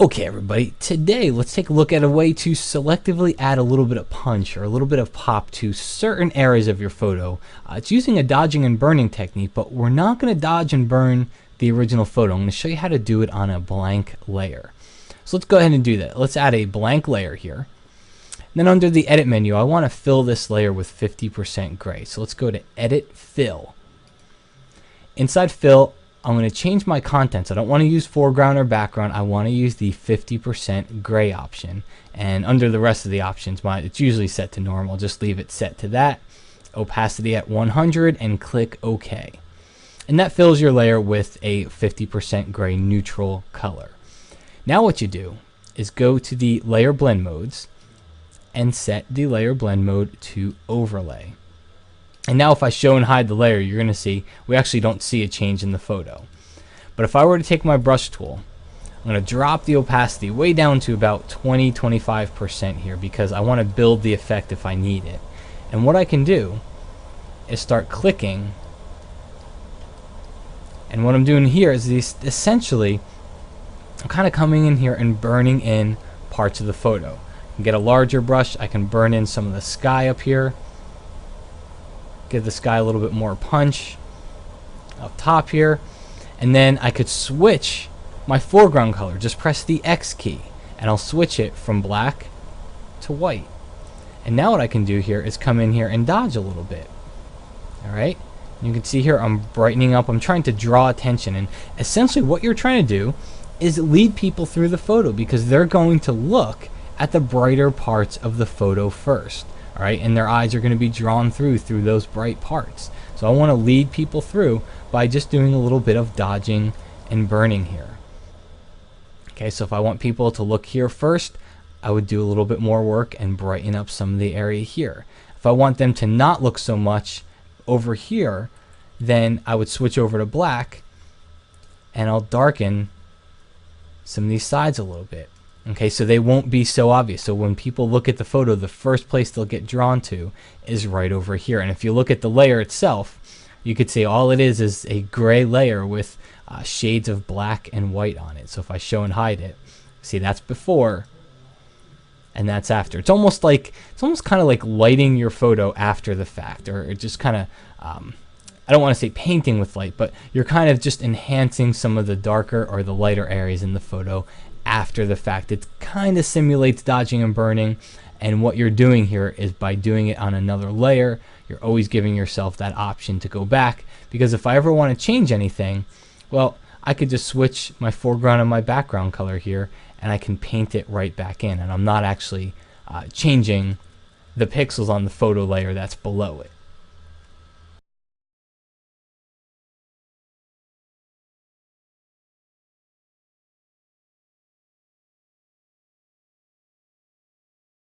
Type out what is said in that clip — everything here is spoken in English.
Okay, everybody, today let's take a look at a way to selectively add a little bit of punch or a little bit of pop to certain areas of your photo. It's using a dodging and burning technique, but we're not going to dodge and burn the original photo. I'm going to show you how to do it on a blank layer. So let's go ahead and do that. Let's add a blank layer here. Then under the edit menu, I want to fill this layer with 50% gray. So let's go to Edit Fill. Inside Fill, I'm going to change my contents. I don't want to use foreground or background. I want to use the 50% gray option. And under the rest of the options, it's usually set to normal. Just leave it set to that. Opacity at 100 and click OK. And that fills your layer with a 50% gray neutral color. Now what you do is go to the layer blend modes and set the layer blend mode to overlay. And now if I show and hide the layer, you're going to see we actually don't see a change in the photo. But if I were to take my brush tool, I'm going to drop the opacity way down to about 20-25% here because I want to build the effect if I need it. And what I can do is start clicking. And what I'm doing here is essentially I'm kind of coming in here and burning in parts of the photo. I can get a larger brush. I can burn in some of the sky up here. Give the sky a little bit more punch up top here, and then I could switch my foreground color. Just press the X key and I'll switch it from black to white. And now what I can do here is come in here and dodge a little bit. Alright, you can see here I'm brightening up. I'm trying to draw attention, and essentially what you're trying to do is lead people through the photo because they're going to look at the brighter parts of the photo first. Alright, and their eyes are going to be drawn through those bright parts. So I want to lead people through by just doing a little bit of dodging and burning here. Okay, so if I want people to look here first, I would do a little bit more work and brighten up some of the area here. If I want them to not look so much over here, then I would switch over to black and I'll darken some of these sides a little bit. Okay, so they won't be so obvious. So when people look at the photo, the first place they'll get drawn to is right over here. And if you look at the layer itself, you could say all it is a gray layer with shades of black and white on it. So if I show and hide it, see, that's before and that's after. It's almost kind of like lighting your photo after the fact, or just kind of I don't want to say painting with light, but you're kind of just enhancing some of the darker or the lighter areas in the photo after the fact. It kind of simulates dodging and burning, and what you're doing here is by doing it on another layer, you're always giving yourself that option to go back, because if I ever want to change anything, well, I could just switch my foreground and my background color here and I can paint it right back in, and I'm not actually changing the pixels on the photo layer that's below it.